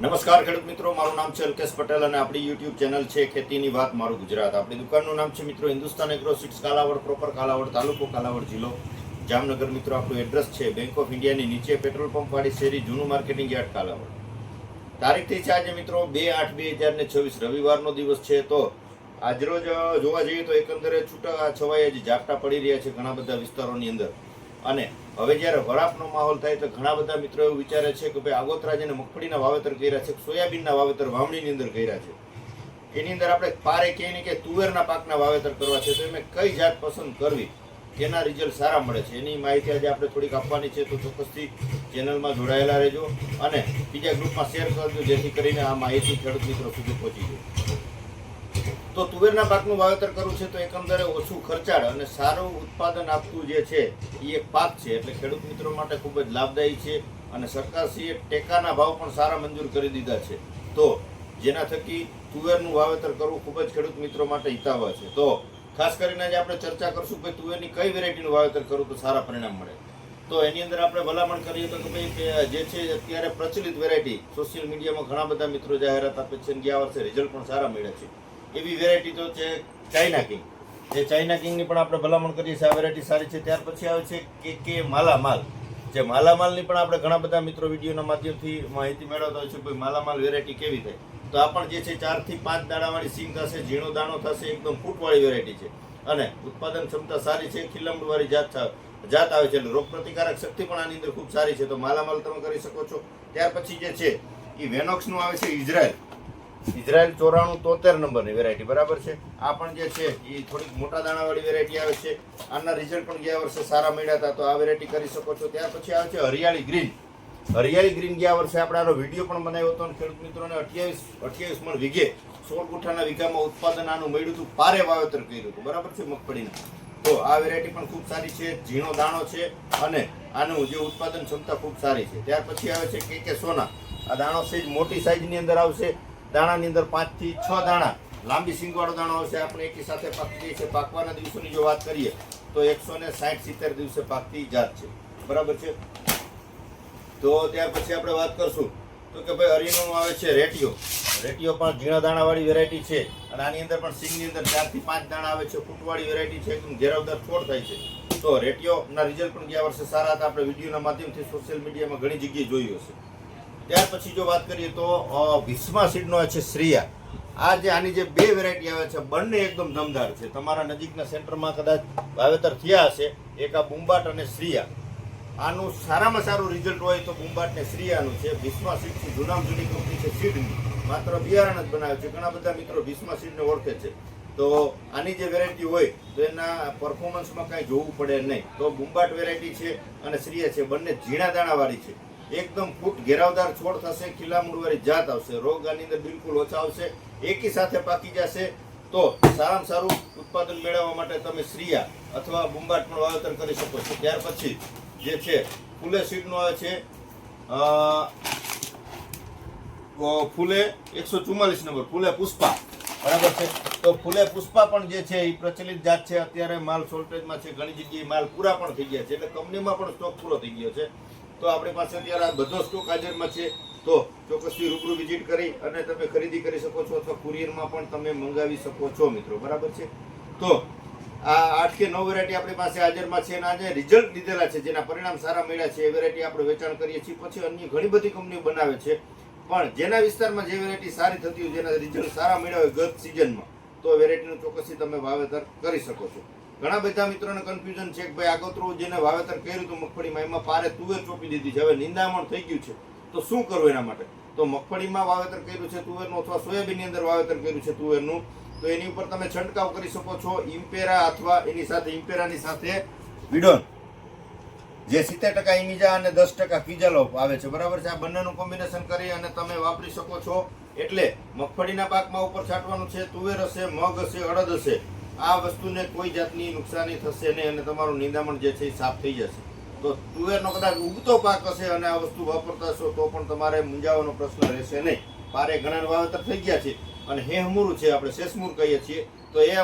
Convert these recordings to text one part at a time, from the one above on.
નમસ્કાર ખેડૂત મિત્રો, મારું નામ છે અલ્કેશ પટેલ અને આપણી યુટ્યુબ ચેનલ છે ખેતીની વાત મારું ગુજરાત. આપણી દુકાનનું નામ છે મિત્રો Hindustan agro seeds, Kalavad proper, Kalavad તાલુકો, કાલાવડ જિલ્લો, જામનગર. મિત્રો આપણું એડ્રેસ છે બેંક ઓફ ઇન્ડિયાની નીચે, પેટ્રોલ પંપ વાળી શેરી, જૂનું માર્કેટિંગ યાર્ડ, કાલાવડ. તારીખ થઈ છે આજે મિત્રો 2/8/2026 રવિવારનો દિવસ છે. તો આજરોજ જોવા જઈએ તો એકંદરે છૂટા છવાયા જે ઝાપટા પડી રહ્યા છે ઘણા બધા વિસ્તારોની અંદર. અને હવે જ્યારે વરાપનો માહોલ થાય તો ઘણા બધા મિત્રો એવું વિચારે છે કે ભાઈ આગોતરા જેને મગફળીના વાવેતર કર્યા છે, સોયાબીનના વાવેતર વાવણીની અંદર કર્યા છે, એની અંદર આપણે પારે કહીએ કે તુવેરના પાકના વાવેતર કરવા છે, તો એમાં કઈ જાત પસંદ કરવી, કેના રિઝલ્ટ સારા મળે છે, એની માહિતી આજે આપણે થોડીક આપવાની છે. તો ચોક્કસથી ચેનલમાં જોડાયેલા રહેજો અને બીજા ગ્રુપમાં શેર કરજો, જેથી કરીને આ માહિતી ખેડૂત મિત્રો સુધી પહોંચી જાય. તો તુવેરના પાકનું વાવેતર કરવું છે તો એકંદરે ઓછું ખર્ચાળ અને સારું ઉત્પાદન આપતું જે છે એ એક પાક છે, એટલે ખેડૂત મિત્રો માટે ખૂબ જ લાભદાયી છે. અને સરકારશ્રીએ ટેકાના ભાવ પણ સારા મંજૂર કરી દીધા છે, તો જેના થકી તુવેરનું વાવેતર કરવું ખૂબ જ ખેડૂત મિત્રો માટે હિતાવહ છે. તો ખાસ કરીને આજે આપણે ચર્ચા કરશું કે તુવેરની કઈ વેરાયટીનું વાવેતર કરવું તો સારા પરિણામ મળે. તો એની અંદર આપણે ભલામણ કરીએ તો કે ભાઈ જે છે અત્યારે પ્રચલિત વેરાયટી, સોશિયલ મીડિયામાં ઘણા બધા મિત્રો જાહેરાત આપે છે, ગયા વર્ષે રિઝલ્ટ પણ સારા મળ્યા છે, એવી વેરાયટી તો છે ચાઇના કિંગ. જે ચાઇના કિંગની પણ આપણે ભલામણ કરીએ છીએ, આ વેરાયટી સારી છે. ત્યાર પછી આવે છે કે માલામાલ. જે માલામાલની પણ આપણે ઘણા બધા મિત્રો વિડીયોના માધ્યમથી માહિતી મેળવતા હોય છે ભાઈ માલામાલ વેરાયટી કેવી થાય. તો આ પણ જે છે 4 થી 5 દાણાવાળી સિંગ થશે, ઝીણો દાણો થશે, એકદમ ફૂટવાળી વેરાયટી છે અને ઉત્પાદન ક્ષમતા સારી છે, ખીલમણવાળી જાત આવે છે, એટલે રોગ પ્રતિકારક શક્તિ પણ આની અંદર ખૂબ સારી છે. તો માલામાલ તમે કરી શકો છો. ત્યાર પછી જે છે એ વેનોક્સનું આવે છે ઇઝરાયલ 9473 નંબરની વેરાયટી, બરાબર છે. આ પણ જે છે એ થોડીક મોટા દાણાવાળી વેરાયટી આવે છે. આના રિઝલ્ટ પણ ગયા વર્ષે સારા મળ્યા હતા, તો આ વેરાયટી કરી શકો છો. ત્યાર પછી આવે છે હરિયાળી ગ્રીન. હરિયાળી ગ્રીન ગયા વર્ષે આપણે આનો વિડીયો પણ બનાવ્યો હતો અને ખેડૂત મિત્રોને 28 મણ વીઘે 16 ગુઠાના વીઘામાં ઉત્પાદન આનું મળ્યું હતું, પારે વાવેતર કર્યું હતું, બરાબર છે, મગફળીના. તો આ વેરાયટી પણ ખૂબ સારી છે, ઝીણો દાણો છે અને આનું જે ઉત્પાદન ક્ષમતા ખૂબ સારી છે. ત્યાર પછી આવે છે કે સોના. આ દાણો સાઈઝ મોટી સાઈઝની અંદર આવશે. દાણાની અંદર 5 થી 6 દાણા, લાંબી સિંગવાળો દાણો આવશે. આપણે એકી સાથે પાકતી છે. પાકવાના દિવસોની જો વાત કરીએ તો 160-70 દિવસે પાકતી જાત છે, બરાબર છે. તો ત્યાર પછી આપણે વાત કરશું તો કે ભાઈ હરિયાણાનું આવે છે રેટિયો. રેટિયો પણ ઝીણા દાણાવાળી વેરાયટી છે અને આની અંદર પણ સિંગની અંદર 4 થી 5 દાણા આવે છે, ફૂટવાળી વેરાયટી છે, એકદમ ઘેરાવદાર છોડ થાય છે. તો રેટિયોના રિઝલ્ટ પણ ગયા વર્ષે સારા હતા. આપણે વિડીયોના માધ્યમથી સોશિયલ મીડિયામાં ઘણી જગ્યાએ જોયું હશે. ત્યાર પછી જો વાત કરીએ તો ભીષ્મા સીડનો છે શ્રીયા. આ જે આની જે બે વેરાયટી આવે છે બંને એકદમ દમદાર છે. તમારા નજીકના સેન્ટરમાં કદાચ વાવેતર થયા હશે, એક આ બુમ્બાટ અને શ્રીયા. આનું સારામાં સારું રિઝલ્ટ હોય તો બુમ્બાટ ને શ્રીયાનું છે. ભીષ્મા સીડની જૂનામાં જૂની કંપની છે સીડની, માત્ર બિયારણ જ બનાવે છે. ઘણા બધા મિત્રો ભીષ્મા સીડને ઓળખે છે. તો આની જે વેરાયટી હોય તો એના પરફોર્મન્સમાં કાંઈ જોવું પડે નહીં. તો બુમ્બાટ વેરાયટી છે અને શ્રીયા છે, બંને ઝીણા દાણાવાળી છે, એકદમ ફૂટ ઘેરાવદાર છોડ થશે, ખીલા મૂળવાળી જાત આવશે, રોગ આની અંદર બિલકુલ ઓછા આવશે, એકી સાથે પાકી જશે. તો સારામાં સારું ઉત્પાદન મેળવવા માટે તમે શ્રીયા અથવા બુમ્બાટ પણ વાવેતર કરી શકો છો. ત્યાર પછી જે છે ફૂલે સીડનો આવે છે ફૂલે 144 નંબર, ફૂલે પુષ્પા, બરાબર છે. તો ફૂલે પુષ્પા પણ જે છે એ પ્રચલિત જાત છે. અત્યારે માલ શોર્ટેજમાં છે, ઘણી જગ્યાએ માલ પૂરા પણ થઈ ગયા છે, એટલે કંપનીમાં પણ સ્ટોક પૂરો થઈ ગયો છે. તો આપણી પાસે અત્યારે આ બધો સ્ટોક હાજરમાં છે. તો ચોક્કસથી રૂબરૂ વિઝિટ કરી અને તમે ખરીદી કરી શકો છો અથવા કુરિયરમાં પણ તમે મંગાવી શકો છો મિત્રો, બરાબર છે. તો આ 8 કે 9 વેરાયટી આપણી પાસે હાજરમાં છે અને આજે રિઝલ્ટ લીધેલા છે, જેના પરિણામ સારા મળ્યા છે, એ વેરાયટી આપણે વેચાણ કરીએ છીએ. પછી અન્ય ઘણી બધી કંપનીઓ બનાવે છે, પણ જેના વિસ્તારમાં જે વેરાયટી સારી થતી હોય, જેના રિઝલ્ટ સારા મળ્યા હોય ગત સિઝનમાં, તો વેરાયટીનું ચોક્કસથી તમે વાવેતર કરી શકો છો. ઘણા બધા મિત્રોને કન્ફ્યુઝન છે કે ભાઈ આગોતરું જેને વાવેતર કર્યું હતું મગફળીમાં, એમાં પારે તુવેર ચોપી દીધી છે, હવે નિંદામણ થઈ ગયું છે, તો શું કરવું એના માટે. તો મગફળીમાં વાવેતર કર્યું છે તુવેરનું અથવા સોયાબીનની અંદર વાવેતર કર્યું છે તુવેરનું, તો એની ઉપર તમે છંટકાવ કરી શકો છો ઇમ્પેરા અથવા એની સાથે ઇમ્પેરાની સાથે વિડોન, જે 70% ઇમિજા અને 10% કિજાલો આવે છે, બરાબર છે. આ બંનેનું કોમ્બિનેશન કરી અને તમે વાપરી શકો છો. એટલે મગફળીના પાકમાં ઉપર છાંટવાનું છે. તુવેર હશે, મગ હશે, અડદ હશે, આ વસ્તુને કોઈ જાતની નુકસાની થશે નહીં અને તમારું નિંદામણ જે છે એ સાફ થઈ જશે. તો તુવેરનો કદાચ ઉગતો પાક હશે અને આ વસ્તુ વાપરતા હશો તો પણ તમારે મૂંઝાવાનો પ્રશ્ન રહેશે નહીં. પારે ઘણા વાવેતર થઈ ગયા છે અને હેહમૂરું છે, આપણે શેષમૂર કહીએ છીએ, તો એ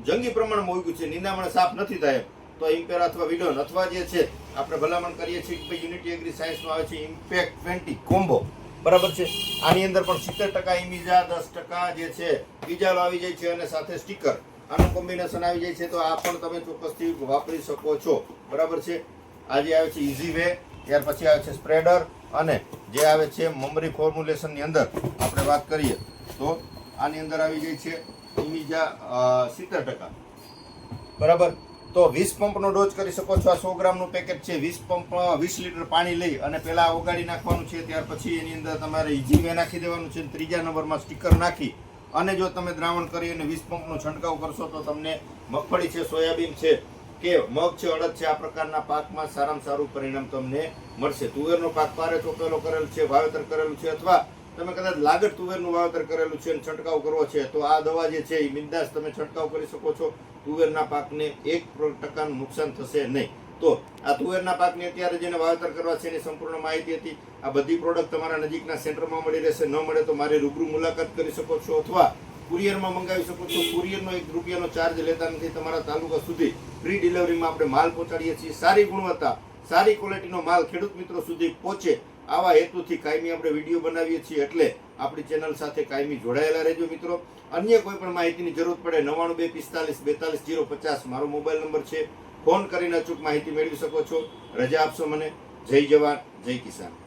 જંગી પ્રમાણમાં ઉગ્યું છે, નિંદામણ સાફ નથી થાય, તો ઇમ્પેર અથવા વિડોન અથવા જે છે આપણે ભલામણ કરીએ છીએ કે યુનિટી એગ્રી સાયન્સમાં આવે છે ઇમ્પેક્ટ 20 કોમ્બો. બરાબર છે. આની અંદર પણ 70% ઇમિજા, 10% જે છે બીજાલો આવી જાય છે અને સાથે સ્ટીકર, આનું કોમ્બિનેશન આવી જાય છે. તો આ પણ તમે ચોક્કસથી વાપરી શકો છો. બરાબર છે. આ જે આવે છે ઇઝી વે, ત્યાર પછી આવે છે સ્પ્રેડર, અને જે આવે છે મમરી ફોર્મ્યુલેશનની અંદર આપણે વાત કરીએ તો આની અંદર આવી જાય છે ઇમિજા 70%. બરાબર. તો 20 પંપનો ડોઝ કરી શકો છો. આ 100 ગ્રામનું પેકેટ છે. 20 પંપ 20 લીટર પાણી લઈ અને પહેલા ઓગાળી નાખવાનું છે. ત્યાર પછી એની અંદર તમારે ઇઝી વે નાખી દેવાનું છે. ત્રીજા નંબરમાં સ્ટીકર નાખી અને જો તમે દ્રાવણ કરી અને 20 પંપનો છંટકાવ કરશો તો તમને મગફળી છે, સોયાબીન છે કે મગ છે, અડદ છે, આ પ્રકારના પાકમાં સારામાં સારું પરિણામ તમને મળશે. તુવેરનો પાક પારે ચોપેલો કરેલ છે, વાવેતર કરેલું છે, અથવા તમે કદાચ લાગડ તુવેરનું વાવેતર કરેલું છે અને છંટકાવ કરવો છે તો આ દવા જે છે એ બિંદાસ તમે છંટકાવ કરી શકો છો. તુવેરના પાકને 1% નુકસાન થશે નહીં. તો આ તુવેરના પાકની અત્યારે જેને વાવેતર કરવા છે એની સંપૂર્ણ માહિતી હતી. આ બધી પ્રોડક્ટ તમારા નજીકના સેન્ટરમાં મળી રહેશે. ન મળે તો મારી રૂબરૂ મુલાકાત કરી શકો છો અથવા કુરિયરમાં મંગાવી શકો છો. કુરિયરનો 1 રૂપિયાનો ચાર્જ લેતા નથી. તમારા તાલુકા સુધી ફ્રી ડિલિવરીમાં આપણે માલ પહોંચાડીએ છીએ. સારી ગુણવત્તા, સારી ક્વોલિટીનો માલ ખેડૂત મિત્રો સુધી પહોંચે આવા હેતુથી કાયમી આપણે વિડીયો બનાવીએ છીએ. એટલે આપણી ચેનલ સાથે કાયમી જોડાયેલા રહેજો મિત્રો. અન્ય કોઈ પણ માહિતીની જરૂર પડે 9245 42 050 મારો મોબાઈલ નંબર છે. ફોન કરીને અચૂક માહિતી મેળવી શકો છો. રજા આપશો મને. જય જવાન, જય કિસાન.